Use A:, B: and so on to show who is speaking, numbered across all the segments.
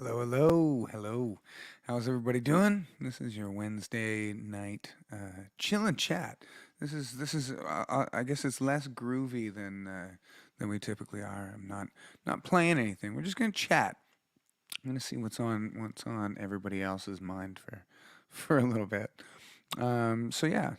A: Hello, hello, hello. How's everybody doing? This is your Wednesday night chill and chat. I guess it's less groovy than we typically are. I'm not playing anything. We're just gonna chat. I'm gonna see what's on everybody else's mind for a little bit. So yeah,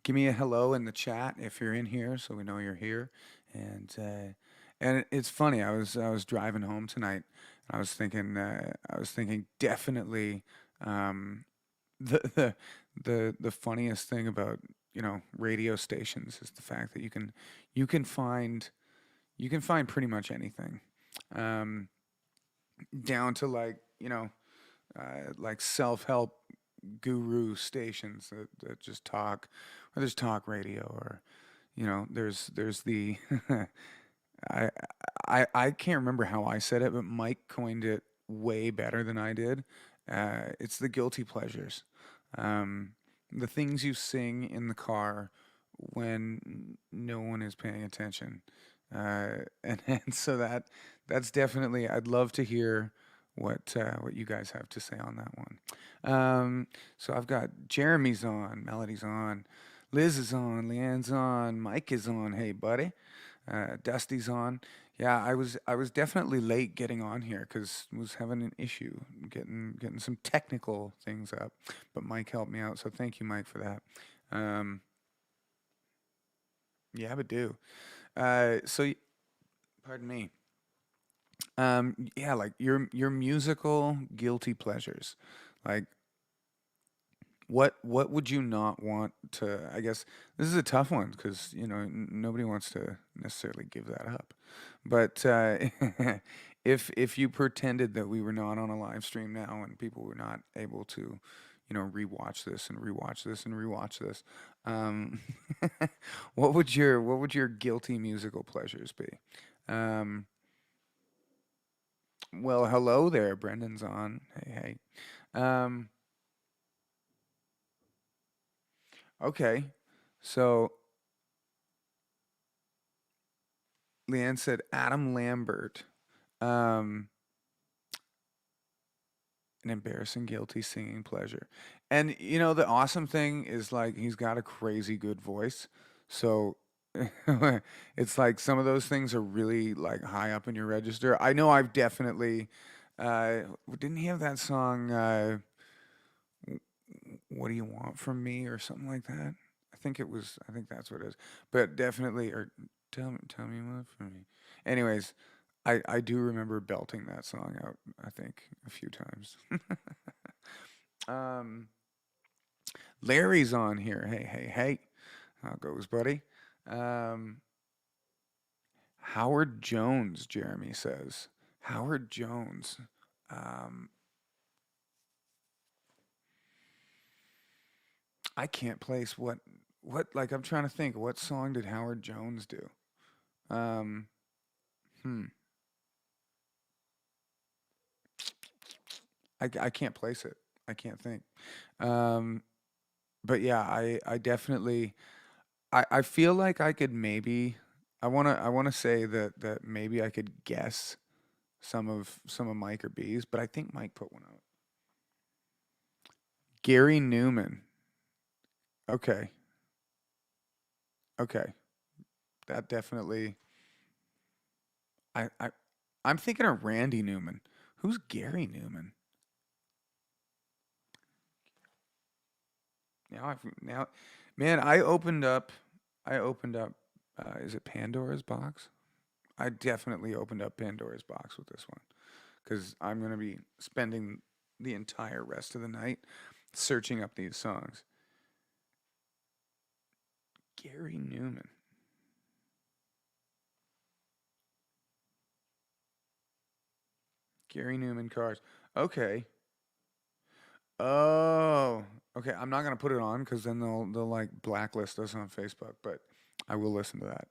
A: give me a hello in the chat if you're in here, so we know you're here. And it's funny. I was driving home tonight. And I was thinking definitely the the the funniest thing about radio stations is the fact that you can find you can find pretty much anything, um, down to like self help guru stations that just talk, or there's talk radio, or there's the I I can't remember how I said it, but Mike coined it way better than I did. It's the guilty pleasures, um, the things you sing in the car when no one is paying attention, and so that's definitely. I'd love to hear what you guys have to say on that one. So I've got Jeremy's on, Melody's on, Liz is on, Leanne's on, Mike is on. Hey, buddy. Dusty's on. Yeah, I was definitely late getting on here because was having an issue getting some technical things up, but Mike helped me out, so thank you, Mike, for that. Um, yeah, but do. Pardon me. Yeah, like your musical guilty pleasures, like what would you not want to? I guess this is a tough one because nobody wants to necessarily give that up. But if you pretended that we were not on a live stream now and people were not able to, rewatch this and rewatch this and rewatch this, um, what would your guilty musical pleasures be? Um, well, hello there, Brendan's on. Hey, hey. Okay, so Leanne said Adam Lambert. Um, an embarrassing guilty singing pleasure. And the awesome thing is, like, he's got a crazy good voice. So it's like some of those things are really like high up in your register. I know I've definitely uh didn't he have that song, what do you want from me, or something like that? I think that's what it is. But definitely, or tell me what from me. Anyways, I do remember belting that song out, I think, a few times. um, Larry's on here. Hey, hey, hey. How goes, buddy? Um, Howard Jones, Jeremy says. Howard Jones. Um, I can't place like, I'm trying to think, what song did Howard Jones do? Um, hmm. I can't place it. I can't think. Um, but yeah, I definitely, I feel like I could maybe, I wanna say that maybe I could guess some of Mike or B's, but I think Mike put one out. Gary Newman. Okay. Okay. That definitely, I I'm thinking of Randy Newman. Who's Gary Newman? Now, man, I opened up is it Pandora's box? I definitely opened up Pandora's box with this one because I'm going to be spending the entire rest of the night searching up these songs. Gary Newman. Gary Newman cars. Okay. Oh, okay. I'm not gonna put it on because then they'll like blacklist us on Facebook. But I will listen to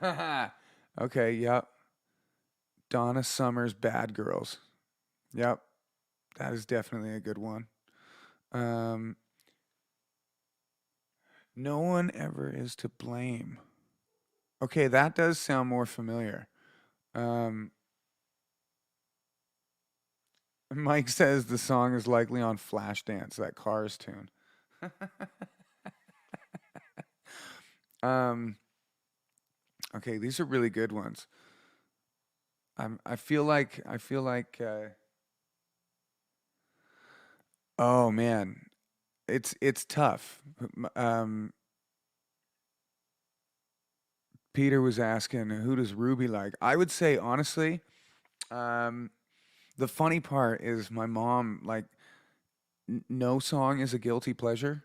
A: that. Okay. Yep. Donna Summer's Bad Girls. Yep. That is definitely a good one. Um, no one ever is to blame. Okay, that does sound more familiar. Um, Mike says the song is likely on Flashdance, that Cars tune. Um, okay, these are really good ones. I feel like oh man, it's tough. Um, Peter was asking who does Ruby like? I would say honestly, um, the funny part is my mom like no song is a guilty pleasure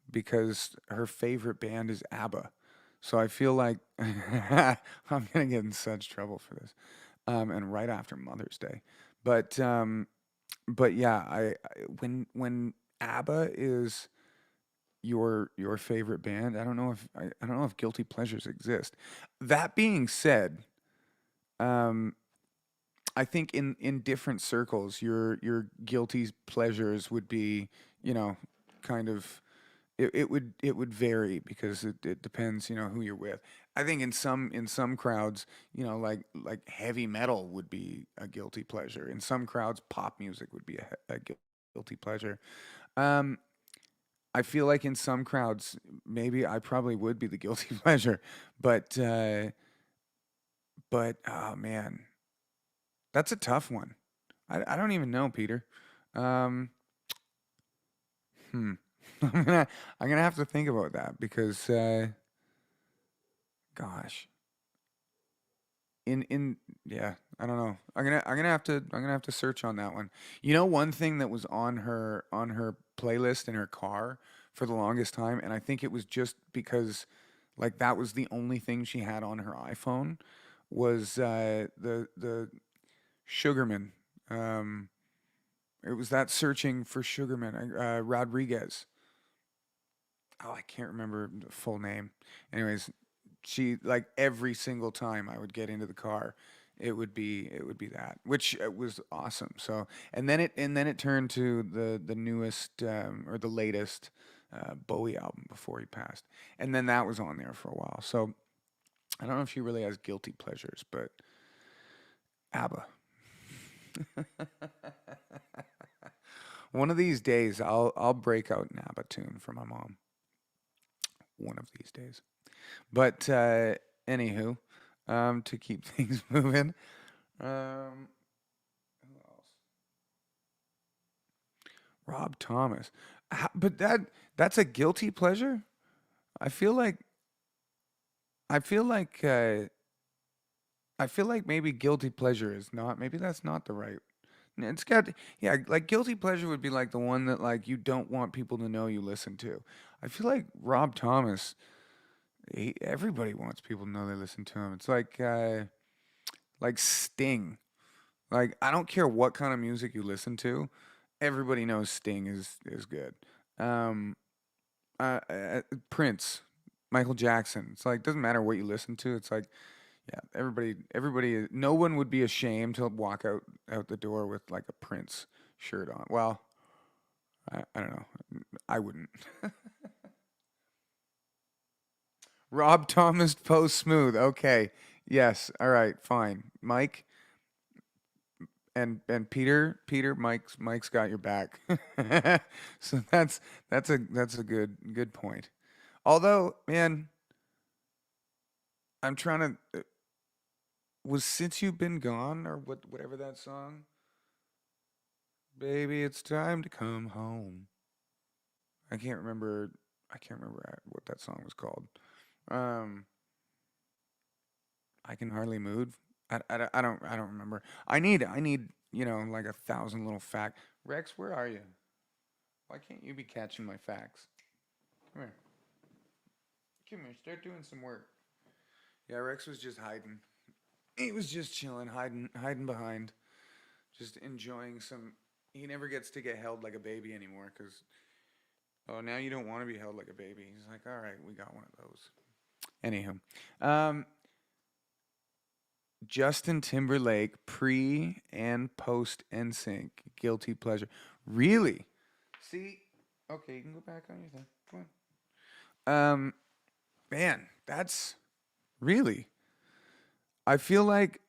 A: because her favorite band is ABBA. So I feel like I'm gonna get in such trouble for this. And right after Mother's Day. But but yeah, when ABBA is your favorite band, I don't know if guilty pleasures exist. That being said, um, I think in different circles, your guilty pleasures would be, you know, kind of it would vary because it depends, who you're with. I think in some crowds, like heavy metal would be a guilty pleasure. In some crowds, pop music would be a guilty pleasure. Um, I feel like in some crowds, maybe I probably would be the guilty pleasure, but oh man, that's a tough one. I don't even know, Peter. Um, hmm. I'm gonna have to think about that because gosh, in yeah, I don't know. I'm gonna have to search on that one. One thing that was on her playlist in her car for the longest time, and I think it was just because like that was the only thing she had on her iPhone was the Sugarman. Um, it was that searching for Sugarman, Rodriguez. Oh, I can't remember the full name. Anyways, she like every single time I would get into the car, it would be that, which was awesome. So, and then it turned to the newest or the latest Bowie album before he passed, and then that was on there for a while. So I don't know if she really has guilty pleasures, but ABBA. One of these days, I'll break out an ABBA tune for my mom. One of these days. But anywho, to keep things moving, um, who else? Rob Thomas. But that's a guilty pleasure. I feel like I feel like I feel like maybe guilty pleasure is not. Maybe that's not the right. It's got yeah, like guilty pleasure would be like the one that like you don't want people to know you listen to. I feel like Rob Thomas. Everybody wants people to know they listen to him. It's like Sting. Like I don't care what kind of music you listen to, everybody knows Sting is good. Um, Prince, Michael Jackson. It's like doesn't matter what you listen to. It's like yeah, everybody. No one would be ashamed to walk out the door with like a Prince shirt on. Well, I don't know. I wouldn't. Rob Thomas Post Smooth. Okay. Yes. All right. Fine. Mike and Peter, Mike's got your back. So that's a good point. Although, man, I'm trying to was Since You've Been Gone or whatever that song. Baby, it's time to come home. I can't remember what that song was called. Um I can hardly move. I don't remember. I need like a thousand little fact. Rex, where are you? Why can't you be catching my facts? Come here. Come here. Start doing some work. Yeah, Rex was just hiding. He was just chilling, hiding behind, just enjoying some. He never gets to get held like a baby anymore because oh now you don't want to be held like a baby. He's like, all right, we got one of those. Anywho, um, Justin Timberlake pre and post NSYNC guilty pleasure. Really? See, okay, you can go back on your thing. Come on. Man, that's really. I feel like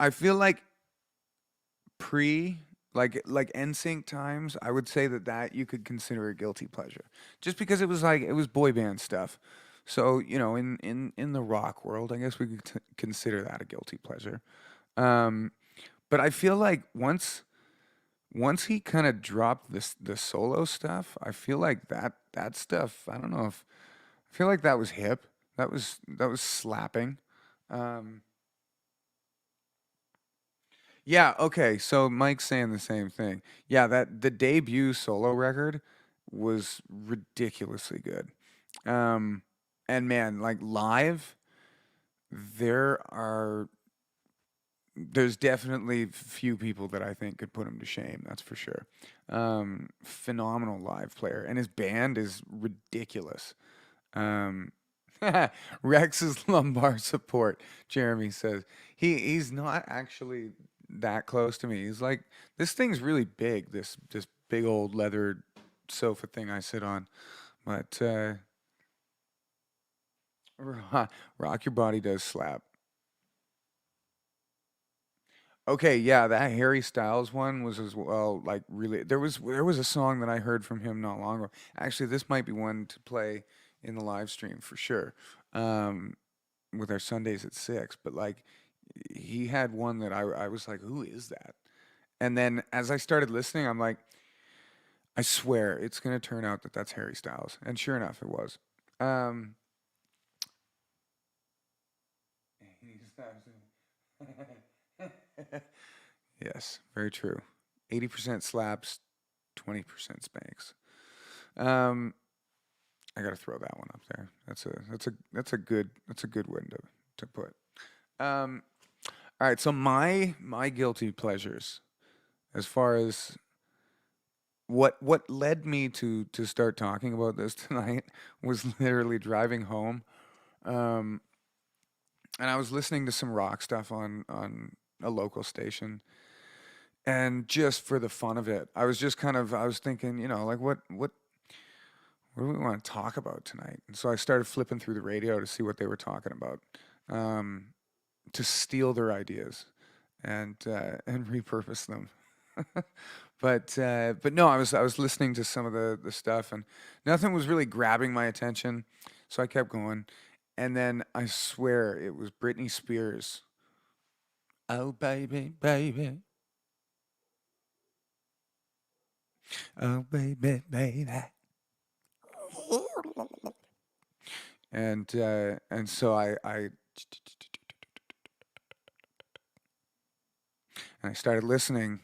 A: pre like NSYNC times, I would say that you could consider a guilty pleasure, just because it was like it was boy band stuff. So you know, in the rock world, I guess we could consider that a guilty pleasure. Um, but I feel like once he kind of dropped this the solo stuff, I feel like that stuff. I don't know if I feel like that was hip. That was slapping. Um, Yeah, okay. So Mike's saying the same thing. Yeah, that the debut solo record was ridiculously good. Um and man, like live, there are there's definitely few people that I think could put him to shame, that's for sure. Phenomenal live player and his band is ridiculous. Um Rex's lumbar support, Jeremy says. He's not actually that close to me. He's like, this thing's really big, this big old leather sofa thing I sit on. But rock your body does slap. Okay, yeah, that Harry Styles one was as well like really there was a song that I heard from him not long ago. Actually, this might be one to play in the live stream for sure. Um with our Sundays at 6, but like he had one that I was like, who is that? And then as I started listening, I'm like, I swear it's gonna turn out that that's Harry Styles, and sure enough, it was. Um, yes, very true. 80% slaps, 20% spanks. Um, I gotta throw that one up there. That's a good one to put. Um, all right, so my guilty pleasures, as far as what led me to start talking about this tonight, was literally driving home, um, and I was listening to some rock stuff on a local station, and just for the fun of it, I was thinking, like what do we want to talk about tonight? And so I started flipping through the radio to see what they were talking about, um, to steal their ideas and repurpose them. But no, I was listening to some of the stuff, and nothing was really grabbing my attention, so I kept going, and then I swear it was Britney Spears. Oh baby, baby, oh baby, baby, and so I started listening.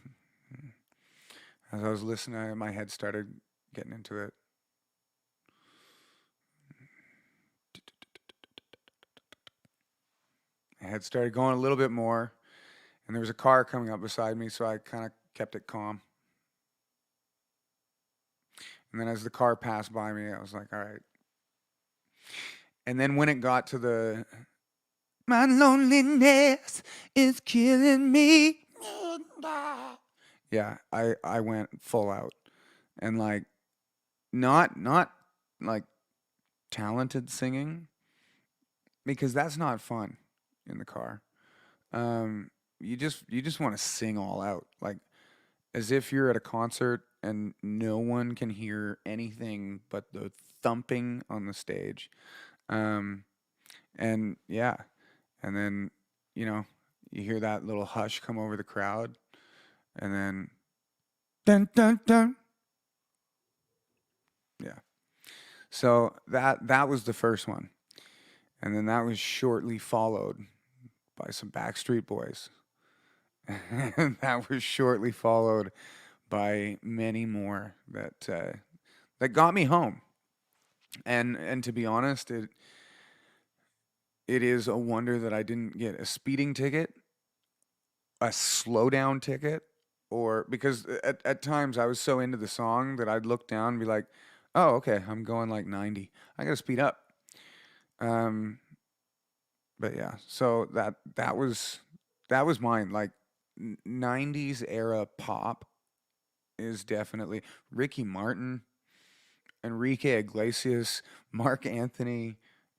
A: As I was listening, my head started getting into it. My head started going a little bit more, and there was a car coming up beside me, so I kind of kept it calm. And then as the car passed by me, I was like, all right. And then when it got to the my loneliness is killing me. Yeah, I went full out. And like not like talented singing, because that's not fun in the car. You just want to sing all out, like as if you're at a concert and no one can hear anything but the thumping on the stage. Um, and yeah, and then you know you hear that little hush come over the crowd, and then dun dun dun. Yeah. So that was the first one, and then that was shortly followed by some Backstreet Boys, and that was shortly followed by many more that got me home. And to be honest, it is a wonder that I didn't get a speeding ticket, a slow down ticket, or because at times I was so into the song that I'd look down and be like, oh, okay, I'm going like 90. I gotta speed up. Um, but yeah, so that was mine. Like 90s era pop is definitely Ricky Martin, Enrique Iglesias, Mark Anthony.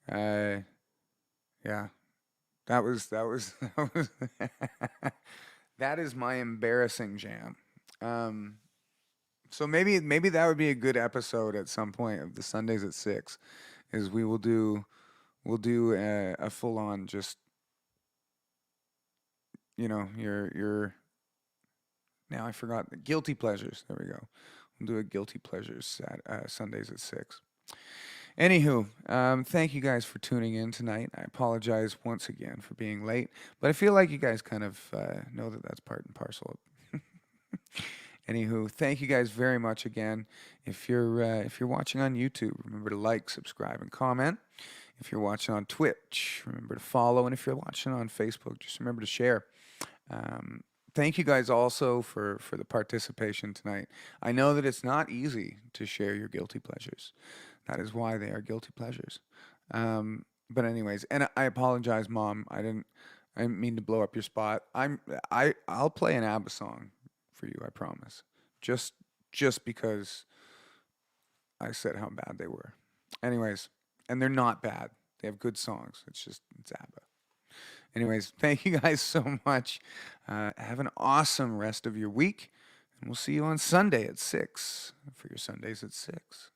A: Uh, yeah, that was that is my embarrassing jam. Um, so maybe that would be a good episode at some point of the Sundays at 6. Is we'll do a full on just your now I forgot the guilty pleasures. There we go. We'll do a guilty pleasures Sundays at 6. Anywho, thank you guys for tuning in tonight. I apologize once again for being late, but I feel like you guys kind of know that that's part and parcel. Anywho, thank you guys very much again. If you're watching on YouTube, remember to like, subscribe, and comment. If you're watching on Twitch, remember to follow, and if you're watching on Facebook, just remember to share. Um, Thank you guys also for the participation tonight. I know that it's not easy to share your guilty pleasures. That is why they are guilty pleasures. But anyways, and I apologize, Mom. I didn't mean to blow up your spot. I'll play an ABBA song for you. I promise. Just just because I said how bad they were. Anyways, and they're not bad. They have good songs. It's ABBA. Anyways, thank you guys so much. Have an awesome rest of your week, and we'll see you on Sunday at 6 for your Sundays at 6.